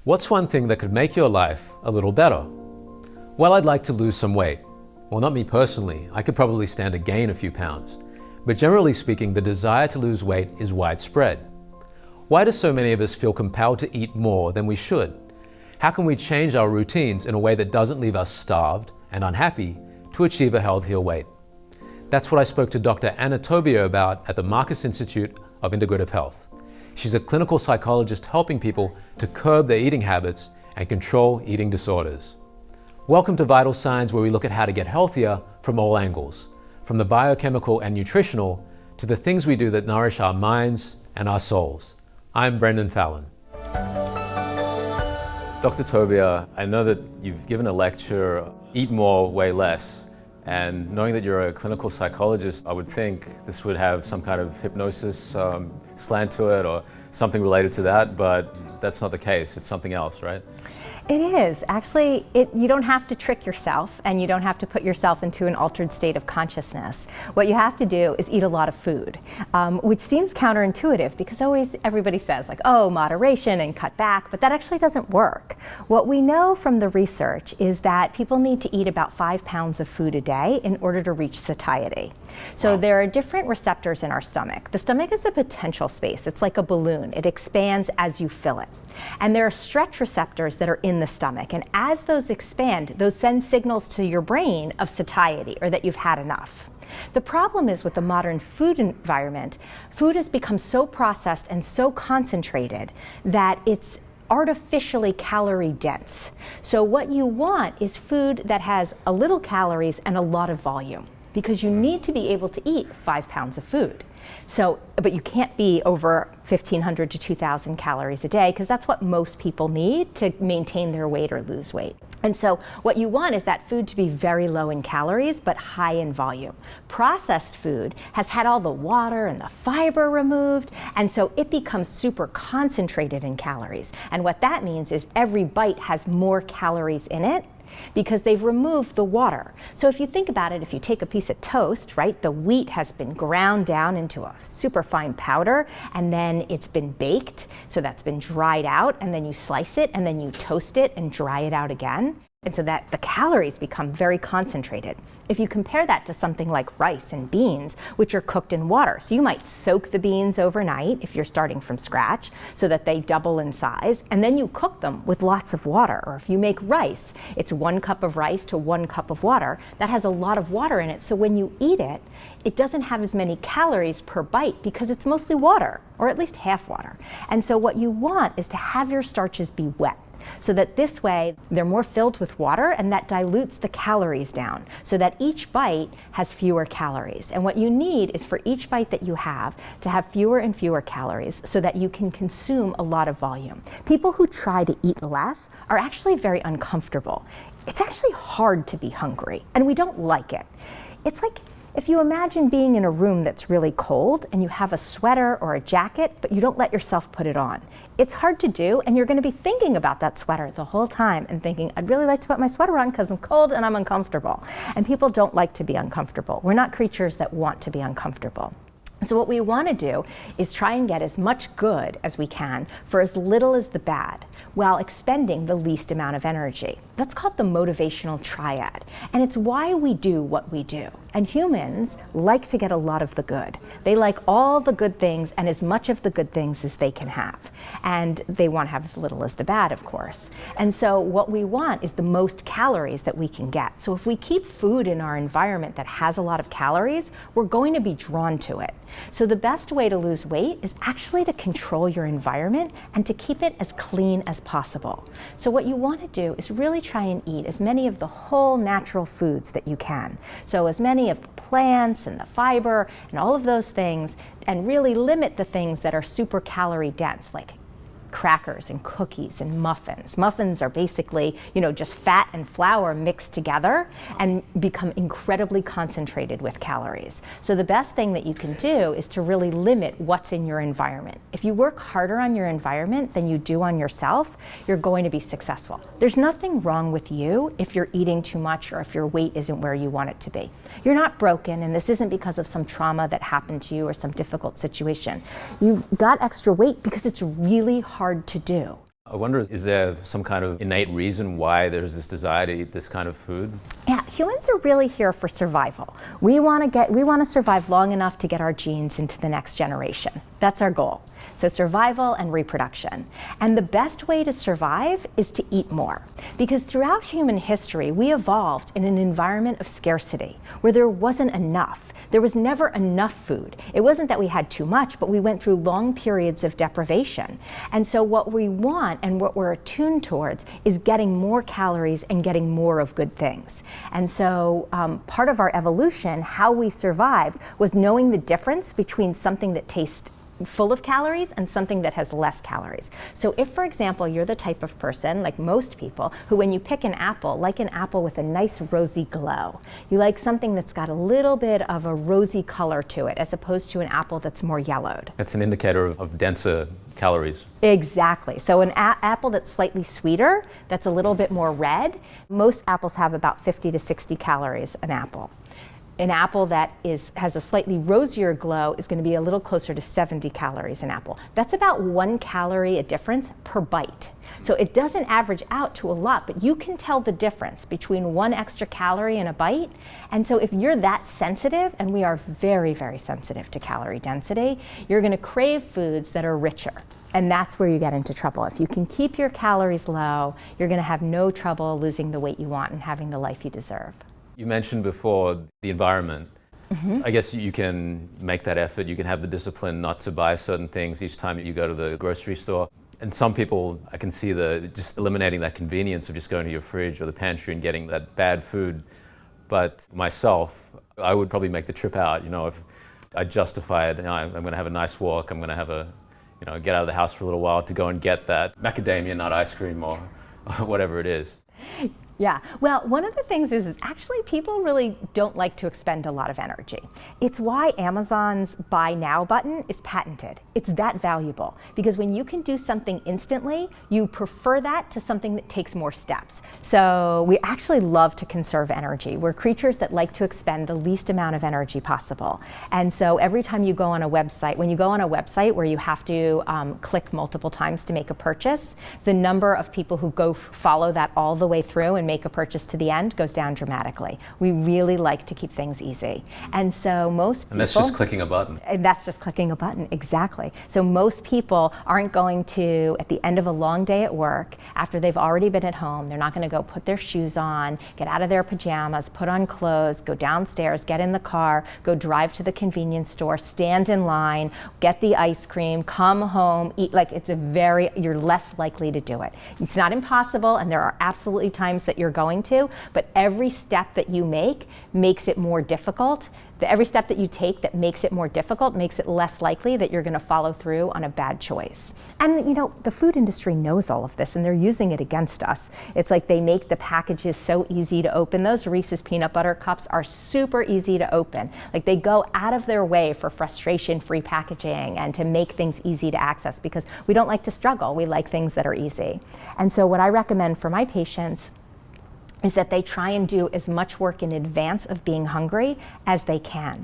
What's one thing that could make your life a little better? Well, I'd like to lose some weight. Well, not me personally. I could probably stand to gain a few pounds. But generally speaking, the desire to lose weight is widespread. Why do so many of us feel compelled to eat more than we should? How can we change our routines in a way that doesn't leave us starved and unhappy to achieve a healthier weight? That's what I spoke to Dr. Anna Tobia about at the Marcus Institute of Integrative Health. She's a clinical psychologist helping people to curb their eating habits and control eating disorders. Welcome to Vital Signs, where we look at how to get healthier from all angles, from the biochemical and nutritional to the things we do that nourish our minds and our souls. I'm Brendon Fallon. Dr. Tobia, I know that you've given a lecture, Eat More, Weigh Less, and knowing that you're a clinical psychologist, I would think this would have some kind of hypnosis slant to it or something related to that, but that's not the case. It's something else, right? It is. Actually, you don't have to trick yourself and you don't have to put yourself into an altered state of consciousness. What you have to do is eat a lot of food, which seems counterintuitive because everybody says like, oh, moderation and cut back, but that actually doesn't work. What we know from the research is that people need to eat about 5 pounds of food a day in order to reach satiety. So there are different receptors in our stomach. The stomach is a potential space. It's like a balloon. It expands as you fill it. And there are stretch receptors that are in the stomach. And as those expand, those send signals to your brain of satiety or that you've had enough. The problem is with the modern food environment, food has become so processed and so concentrated that it's artificially calorie dense. So what you want is food that has a little calories and a lot of volume, because you need to be able to eat 5 pounds of food. But you can't be over 1,500 to 2,000 calories a day, because that's what most people need to maintain their weight or lose weight. And so what you want is that food to be very low in calories, but high in volume. Processed food has had all the water and the fiber removed, and so it becomes super concentrated in calories. And what that means is every bite has more calories in it, because they've removed the water. So if you think about it, if you take a piece of toast, right, the wheat has been ground down into a super fine powder, and then it's been baked, so that's been dried out, and then you slice it, and then you toast it and dry it out again. And so that the calories become very concentrated. If you compare that to something like rice and beans, which are cooked in water, so you might soak the beans overnight if you're starting from scratch so that they double in size, and then you cook them with lots of water. Or if you make rice, it's 1 cup of rice to 1 cup of water. That has a lot of water in it, so when you eat it, it doesn't have as many calories per bite because it's mostly water, or at least half water. And so what you want is to have your starches be wet, so that this way they're more filled with water, and that dilutes the calories down so that each bite has fewer calories. And what you need is for each bite that you have to have fewer and fewer calories so that you can consume a lot of volume. People who try to eat less are actually very uncomfortable. It's actually hard to be hungry, and we don't like it. It's like if you imagine being in a room that's really cold and you have a sweater or a jacket, but you don't let yourself put it on. It's hard to do, and you're going to be thinking about that sweater the whole time and thinking, I'd really like to put my sweater on because I'm cold and I'm uncomfortable. And people don't like to be uncomfortable. We're not creatures that want to be uncomfortable. So what we want to do is try and get as much good as we can for as little as the bad, while expending the least amount of energy. That's called the motivational triad, and it's why we do what we do. And humans like to get a lot of the good. They like all the good things and as much of the good things as they can have. And they want to have as little as the bad, of course. And so what we want is the most calories that we can get. So if we keep food in our environment that has a lot of calories, we're going to be drawn to it. So the best way to lose weight is actually to control your environment and to keep it as clean as possible. So what you want to do is really try and eat as many of the whole natural foods that you can. So as many of the plants and the fiber and all of those things, and really limit the things that are super calorie dense, like crackers and cookies and muffins. Muffins are basically, just fat and flour mixed together and become incredibly concentrated with calories. So the best thing that you can do is to really limit what's in your environment. If you work harder on your environment than you do on yourself, you're going to be successful. There's nothing wrong with you if you're eating too much or if your weight isn't where you want it to be. You're not broken, and this isn't because of some trauma that happened to you or some difficult situation. You got extra weight because it's really hard to do. I wonder, is there some kind of innate reason why there's this desire to eat this kind of food? Yeah, humans are really here for survival. We want to survive long enough to get our genes into the next generation. That's our goal. So survival and reproduction. And the best way to survive is to eat more. Because throughout human history, we evolved in an environment of scarcity where there wasn't enough. There was never enough food. It wasn't that we had too much, but we went through long periods of deprivation. And so what we want and what we're attuned towards is getting more calories and getting more of good things. And so part of our evolution, how we survived, was knowing the difference between something that tastes full of calories and something that has less calories. So if, for example, you're the type of person, like most people, who when you pick an apple, like an apple with a nice rosy glow. You like something that's got a little bit of a rosy color to it, as opposed to an apple that's more yellowed. It's an indicator of denser calories. Exactly. So an apple that's slightly sweeter, that's a little bit more red, most apples have about 50 to 60 calories an apple. An apple that has a slightly rosier glow is going to be a little closer to 70 calories an apple. That's about 1 calorie a difference per bite. So it doesn't average out to a lot, but you can tell the difference between 1 extra calorie in a bite. And so if you're that sensitive, and we are very, very sensitive to calorie density, you're going to crave foods that are richer. And that's where you get into trouble. If you can keep your calories low, you're going to have no trouble losing the weight you want and having the life you deserve. You mentioned before the environment. I guess you can make that effort. You can have the discipline not to buy certain things each time you go to the grocery store. And some people, I can see just eliminating that convenience of just going to your fridge or the pantry and getting that bad food. But myself, I would probably make the trip out. If I justify it, I'm going to have a nice walk. I'm going to have get out of the house for a little while to go and get that macadamia nut ice cream or whatever it is. Yeah, well, one of the things is actually people really don't like to expend a lot of energy. It's why Amazon's Buy Now button is patented. It's that valuable because when you can do something instantly, you prefer that to something that takes more steps. So we actually love to conserve energy. We're creatures that like to expend the least amount of energy possible. And so every time you go on a website, when you go on a website where you have to click multiple times to make a purchase, the number of people who go follow that all the way through and make a purchase to the end goes down dramatically. We really like to keep things easy. And so most people... And that's just clicking a button. And that's just clicking a button, exactly. So most people aren't going to, at the end of a long day at work, after they've already been at home, they're not going to go put their shoes on, get out of their pajamas, put on clothes, go downstairs, get in the car, go drive to the convenience store, stand in line, get the ice cream, come home, eat. Like you're less likely to do it. It's not impossible, and there are absolutely times that you're going to, but every step that you make makes it more difficult. Every step that you take that makes it more difficult makes it less likely that you're going to follow through on a bad choice. And the food industry knows all of this, and they're using it against us. It's like they make the packages so easy to open. Those Reese's peanut butter cups are super easy to open. Like they go out of their way for frustration-free packaging and to make things easy to access because we don't like to struggle. We like things that are easy. And so what I recommend for my patients is that they try and do as much work in advance of being hungry as they can.